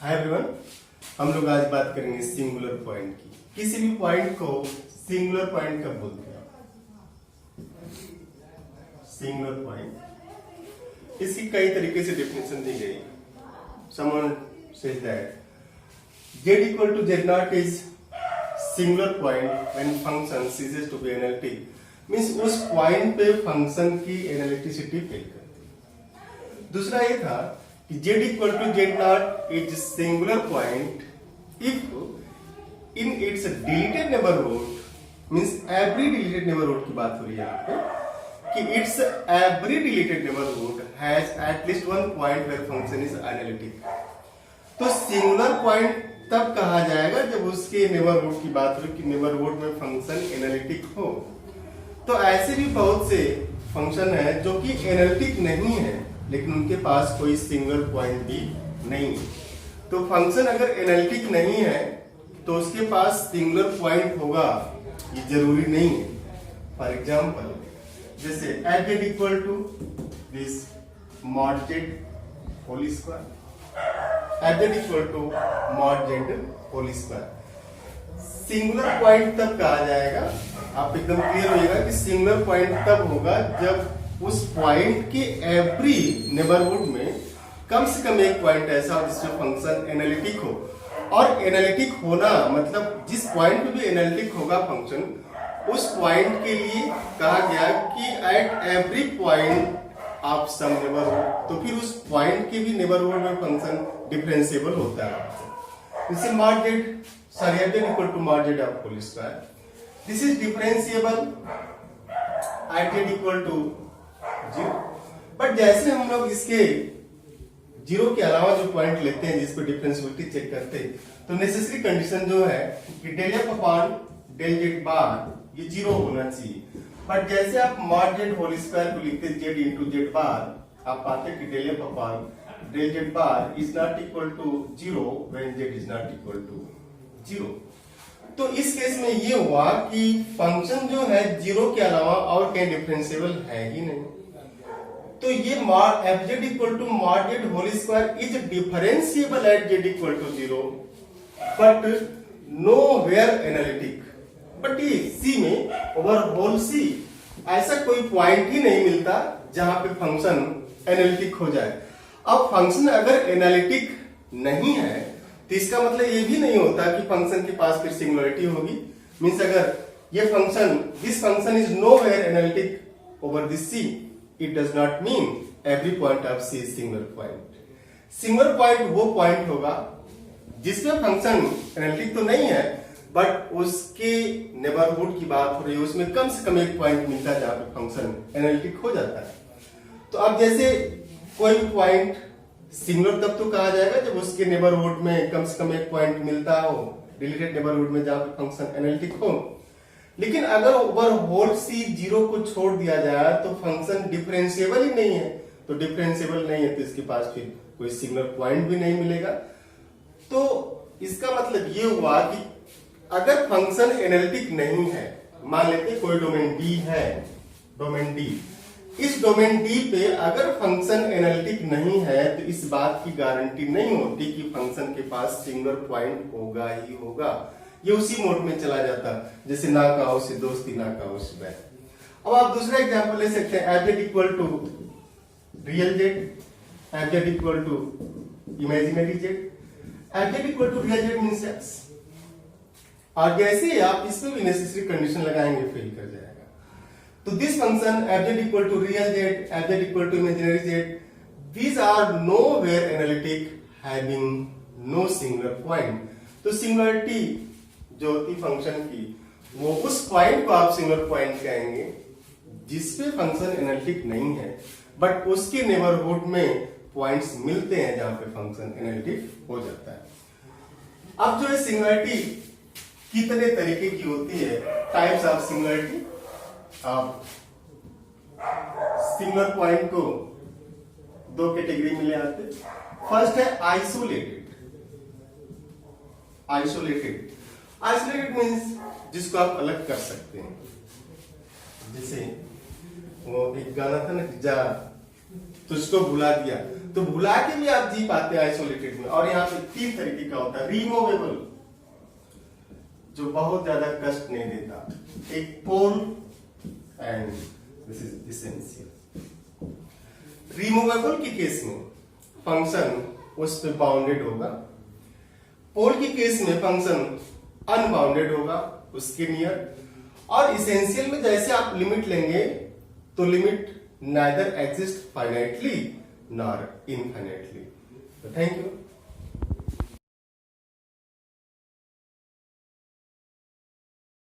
Hi everyone, हम लोग आज बात करेंगे सिंगुलर पॉइंट की। किसी भी पॉइंट को सिंगुलर पॉइंट कब बोलते हैं? सिंगुलर पॉइंट, इसकी कई तरीके से डेफिनेशन दी गई। Someone says that z equal to z0 is singular point when function ceases to be analytic, means उस पॉइंट पे फंक्शन की एनालिटिसिटी फेल करती है। दूसरा ये था कि z equal to z0 is singular point if in its deleted neighborhood, means every deleted neighborhood की बात हो रही है यहाँ पे, कि its every deleted neighborhood has at least one point where function is analytic। तो सिंगुलर पॉइंट तब कहा जाएगा जब उसके नेबरहुड की बात हो कि नेबरहुड में फंक्शन एनालिटिक हो। तो ऐसे भी बहुत से फंक्शन है जो कि एनालिटिक नहीं है लेकिन उनके पास कोई सिंगुलर पॉइंट भी नहीं है। तो फंक्शन अगर एनालिटिक नहीं है तो उसके पास सिंगुलर पॉइंट होगा ये जरूरी नहीं है। फॉर एग्जाम्पल जैसे F Z equal to this mod Z whole square, F Z equal to mod Z whole square. Singular point तब कहा जाएगा, आप एकदम क्लियर होइएगा कि सिंगुलर पॉइंट तब होगा जब उस पॉइंट के एवरी नेबरहुड में कम से कम एक पॉइंट ऐसा हो जिसमें फंक्शन एनालिटिक हो। और एनालिटिक होना मतलब जिस पॉइंट पे भी एनालिटिक होगा फंक्शन, उस पॉइंट के लिए कहा गया कि at every point of some neighbourhood, तो फिर उस पॉइंट के भी नेबरहुड में फंक्शन डिफरेंशिएबल होता है। जैसे mod Z sorry F Z equal to mod Z of whole square, this is differentiable at Z equal to 0। But जैसे हम लोग इसके जीरो के अलावा जो पॉइंट लेते हैं जिस पर डिफरेंशिएबिलिटी चेक करते हैं, तो नेसेसरी कंडीशन जो है कि del F upon del Z बार ये 0 होना चाहिए। बट जैसे आप मॉड जेड होल स्क्वायर को लिखते जेड इंटू जेड बार, आप पाते कि del F upon del Z bar is not equal to 0 when Z is not equal to 0। तो इस केस में ये हुआ कि फंक्शन जो है 0 के अलावा और कहीं डिफरेंशिएबल है ही नहीं। तो ये F Z equal to mod Z whole square is differentiable at Z equal to 0 but nowhere analytic. But ये सी में ओवर होल सी ऐसा कोई पॉइंट ही नहीं मिलता जहां पे फंक्शन एनालिटिक हो जाए। अब फंक्शन अगर एनालिटिक नहीं है तो इसका मतलब ये भी नहीं होता कि फंक्शन के पास फिर सिंगुलरिटी होगी। मींस अगर ये function this function is nowhere analytic over this C, it does not mean every point of C is singular point. Singular point वो पॉइंट होगा जिसमें फंक्शन एनालिटिक तो नहीं है बट उसके नेबरहुड की बात हो रही है, उसमें कम से कम एक पॉइंट मिलता है जहां पे फंक्शन एनालिटिक हो जाता है। तो अब जैसे कोई भी पॉइंट सिंगुलर तब तो कहा जाएगा जब उसके नेबरहुड में कम से कम एक पॉइंट मिलता हो, डिलीटेड नेबरहुड में जहां पे फंक्शन एनालिटिक हो। लेकिन अगर ओवर होल सी 0 को छोड़ दिया जाए तो फंक्शन डिफरेंशिएबल ही नहीं है। तो डिफरेंशिएबल नहीं है तो इसके पास फिर कोई सिंगुलर पॉइंट भी नहीं मिलेगा। तो इसका मतलब ये हुआ कि अगर फंक्शन एनालिटिक नहीं है, मान लेते हैं कोई डोमेन डी है, डोमेन डी, इस डोमेन डी पे अगर फंक्शन एनालिटिक नहीं है तो इस बात की गारंटी नहीं होती कि फंक्शन के पास सिंगुलर पॉइंट होगा ही होगा। ये उसी मोड में चला जाता जैसे ना कहो से दोस्ती ना कहो से बैर। अब आप दूसरा एग्जांपल ले सकते हैं F Z equal to real Z, F Z equal to imaginary Z. F Z equal to real Z means X, और जैसे ही आप इसमें भी नेसेसरी कंडीशन लगाएंगे फेल कर जाएगा। तो this function F Z equal to real Z, F Z equal to imaginary Z, these are nowhere analytic having no singular point। तो सिंगुलरिटी जो होती फंक्शन की वो उस पॉइंट को आप सिंगुलर पॉइंट कहेंगे जिसपे फंक्शन एनालिटिक नहीं है बट उसके नेबरहुड में पॉइंट्स मिलते हैं जहां पे फंक्शन एनालिटिक हो जाता है। अब जो है सिंगुलरिटी कितने तरीके की होती है, टाइप्स ऑफ सिंगुलरिटी। आप सिंगुलर पॉइंट को दो कैटेगरी में ले आते। फर्स्ट है आइसोलेटेड। आइसोलेटेड आइसोलेटेड मीन्स जिसको आप अलग कर सकते हैं। जैसे वो एक गाना था ना, जा तो इसको भुला दिया, तो भुला के भी आप जी पाते हैं आइसोलेटेड में। और यहाँ पे 3 तरीके का होता है। रिमूवेबल, जो बहुत ज्यादा कष्ट नहीं देता, एक pole, and this is essential. Removable के केस में फंक्शन उस पे बाउंडेड होगा, पोल के केस में फंक्शन अनबाउंडेड होगा उसके नियर, और इसेंशियल में जैसे आप लिमिट लेंगे तो limit neither exist finitely nor infinitely. So thank you.